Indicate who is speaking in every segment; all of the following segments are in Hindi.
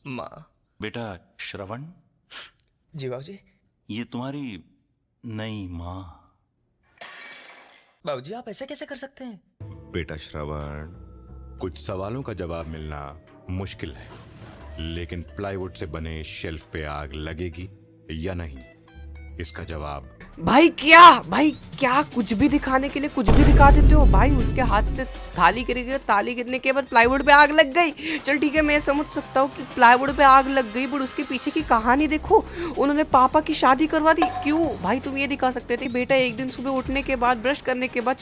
Speaker 1: माँ।
Speaker 2: बेटा श्रवण,
Speaker 1: जी बाबूजी।
Speaker 2: ये तुम्हारी नई माँ।
Speaker 1: बाबूजी आप ऐसा कैसे कर सकते हैं?
Speaker 3: बेटा श्रवण, कुछ सवालों का जवाब मिलना मुश्किल है, लेकिन प्लाईवुड से बने शेल्फ पे आग लगेगी या नहीं, इसका जवाब
Speaker 4: भाई क्या कुछ भी दिखाने के लिए कुछ भी दिखा देते हो भाई। उसके हाथ से थाली गिर गई, ताली गिरने के बाद प्लाईवुड पे आग लग गई। चल ठीक है, मैं समझ सकता हूँ कि प्लाईवुड पे आग लग गई, बट उसके पीछे की कहानी देखो। उन्होंने पापा की शादी करवा दी। क्यों भाई? तुम ये दिखा सकते थे बेटा एक दिन सुबह उठने के बाद ब्रश करने के बाद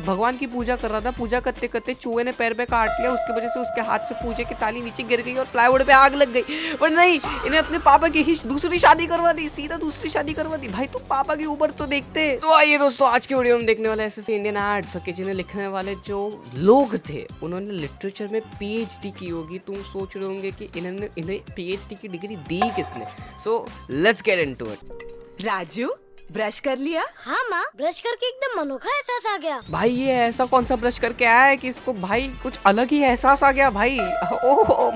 Speaker 4: भगवान की पूजा कर रहा था, पूजा करते करते चूहे ने पैर पे काट लिया, उसकी वजह से उसके हाथ से पूजे की ताली नीचे गिर गई और प्लाईवुड पे आग लग गई। पर नहीं, इन्हें अपने पापा की ही दूसरी शादी करवा दी, सीधा दूसरी शादी करवा दी। भाई तुम पापा की ऊपर तो देखते। तो आइए दोस्तों, आज की वीडियो में देखने वाले ऐसे इंडियन आर्ट्स के जिन्हें लिखने वाले जो लोग थे उन्होंने लिटरेचर में पीएचडी की होगी। तुम सोच रहे होंगे कि इन्हें पीएचडी की डिग्री दी किसने। So let's get into it.
Speaker 5: Raju, brush कर लिया?
Speaker 6: हाँ माँ, ब्रश करके एकदम अनोखा एहसास आ गया।
Speaker 4: भाई ये ऐसा कौन सा ब्रश करके आया है कि इसको भाई कुछ अलग ही एहसास आ गया भाई। Oh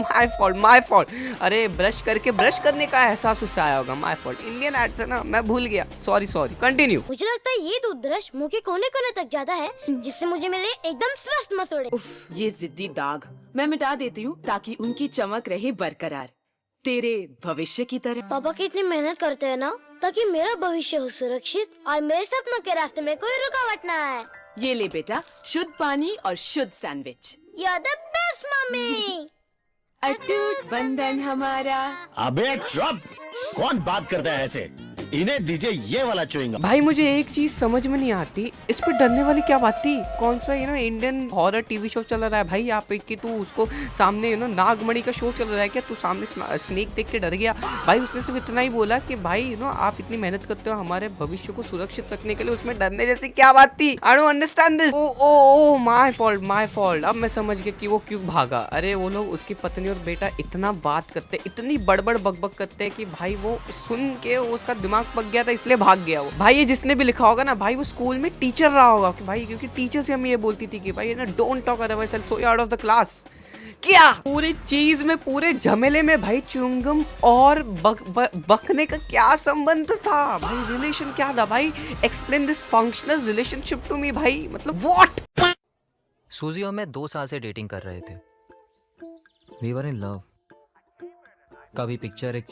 Speaker 4: my fault. अरे ब्रश करके ब्रश करने का एहसास उससे आया होगा। My fault. इंडियन आर्ट्स है ना, मैं भूल गया। Sorry continue.
Speaker 6: मुझे लगता है ये टूथब्रश मुंह के कोने कोने तक जाता है, जिससे मुझे मिले एकदम स्वस्थ मसूड़े।
Speaker 5: उफ, ये जिद्दी दाग मैं मिटा देती हूँ ताकि उनकी चमक रहे बरकरार, तेरे भविष्य की तरह।
Speaker 6: पापा कितनी मेहनत करते हैं ना, ताकि मेरा भविष्य हो सुरक्षित और मेरे सपनों के रास्ते में कोई रुकावट ना आए।
Speaker 5: ये ले बेटा, शुद्ध पानी और शुद्ध sandwich.
Speaker 6: You're the best, mummy.
Speaker 5: अटूट बंधन हमारा।
Speaker 7: अबे चुप! कौन बात करता है ऐसे? इन्हें दीजिए ये वाला च्युइंगम।
Speaker 4: भाई मुझे एक चीज समझ में नहीं आती, इस पे डरने वाली क्या बात थी? कौन सा इंडियन हॉरर टीवी शो चल रहा है भाई यहाँ पे कि तू उसको सामने नागमणि का शो चल रहा है क्या? तू सामने स्नेक देख के डर गया? भाई उसने सिर्फ इतना ही बोला कि भाई आप इतनी मेहनत करते हो हमारे भविष्य को सुरक्षित रखने के लिए, उसमें डरने जैसी क्या बात थी? I don't understand this. Oh my fault. अब मैं समझ गया कि वो क्यों भागा। अरे वो लोग, उसकी पत्नी और बेटा इतना बात करते, इतनी बड़बड़ बकबक करते हैं कि भाई वो सुन के उसका दिमाग पक गया था, इसलिए भाग गया वो। भाई ये जिसने भी लिखा होगा ना भाई, वो स्कूल में टीचर रहा होगा कि भाई, क्योंकि टीचर से हम ये बोलती थी कि भाई don't talk otherwise I will throw you out of the class. क्या पूरी चीज में, पूरे झमेले में भाई च्युइंगम और बकने का क्या संबंध था भाई? रिलेशन क्या था भाई? Explain this functional relationship to me भाई, मतलब व्हाट?
Speaker 8: सूजी और मैं 2 साल से डेटिंग कर रहे थे। We were in love. कभी पिक्चर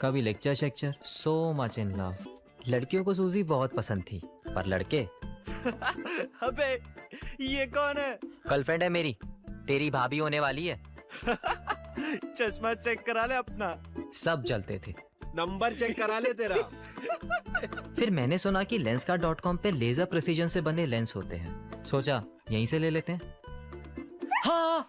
Speaker 8: कभी लेक्चर शेक्चर, सो मच इन लव। लड़कियों को सूजी बहुत पसंद थी, पर लड़के
Speaker 9: अबे ये कौन है?
Speaker 8: गर्लफ्रेंड है मेरी, तेरी भाभी होने वाली है।
Speaker 9: चश्मा चेक करा ले अपना।
Speaker 8: सब जलते थे।
Speaker 9: नंबर चेक करा ले तेरा।
Speaker 8: फिर मैंने सुना कि lenskart.com पे लेजर प्रिसीजन से बने लेंस होते हैं, सोचा यहीं से ले लेते हैं। हाँ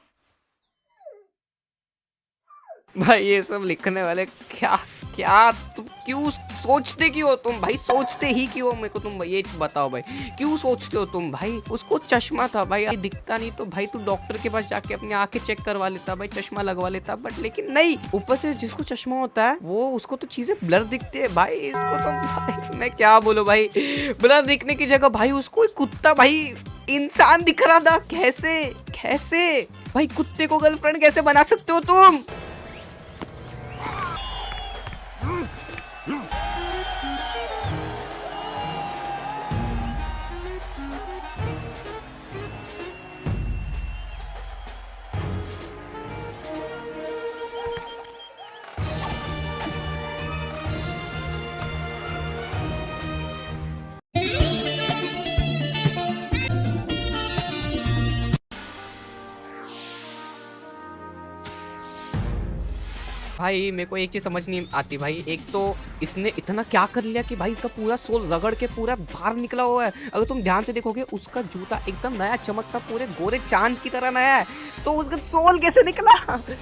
Speaker 4: भाई ये सब लिखने वाले क्या तुम क्यों सोचते क्यों हो तुम भाई? सोचते ही क्यों? मेरे को तुम ये बताओ भाई, क्यों सोचते हो तुम भाई? उसको चश्मा था भाई, दिखता नहीं तो भाई तू डॉक्टर के पास जाके अपनी आंखें चेक करवा लेता भाई, चश्मा लगवा लेता। बट लेकिन नहीं, ऊपर से जिसको चश्मा होता है वो, उसको तो चीजें ब्लर दिखती है भाई। इसको तो भाई मैं क्या बोलूं भाई, ब्लर दिखने की जगह भाई उसको एक कुत्ता भाई इंसान दिख रहा था। कैसे भाई कुत्ते को गर्लफ्रेंड कैसे बना सकते हो तुम? भाई मेरे को एक चीज समझ नहीं आती भाई। एक तो इसने इतना क्या कर लिया कि भाई इसका पूरा सोल रगड़ के पूरा बाहर निकला हुआ है। अगर तुम ध्यान से देखोगे उसका जूता एकदम नया चमकता, पूरे गोरे चांद की तरह नया है, तो उसका सोल कैसे निकला?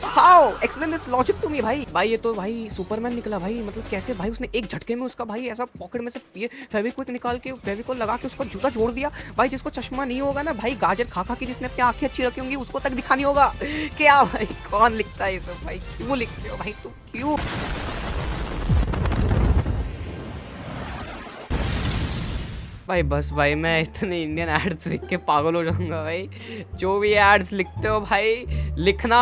Speaker 4: How explain this logic to me भाई। भाई ये तो भाई सुपरमैन निकला भाई, मतलब कैसे भाई? उसने एक झटके में उसका भाई ऐसा पॉकेट में से ये फेविक्विक निकाल के फेविकोल लगा के उसका जूता जोड़ दिया भाई। जिसको चश्मा नहीं होगा ना भाई, गाजर खा के जिसने अपनी आंखें अच्छी रखी होंगी उसको तक दिखा नहीं होगा। क्या भाई, कौन लिखता है ये सब भाई? क्यों लिखते हो भाई तुम, क्यों? भाई बस भाई, मैं इतने इंडियन एड्स लिख के पागल हो जाऊंगा भाई। जो भी एड्स लिखते हो भाई, लिखना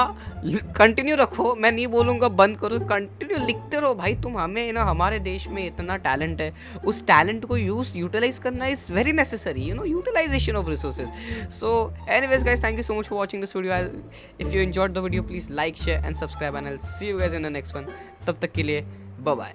Speaker 4: कंटिन्यू रखो, मैं नहीं बोलूँगा बंद करो, कंटिन्यू लिखते रहो भाई। तुम हमें ना, हमारे देश में इतना टैलेंट है, उस टैलेंट को यूटिलाइज करना is very necessary, you know, utilisation of resources. So anyways guys, thank you so much for watching this video. If you enjoyed the video please like, share and subscribe, and I will see you guys in the next one. तब तक के लिए बाय बाय।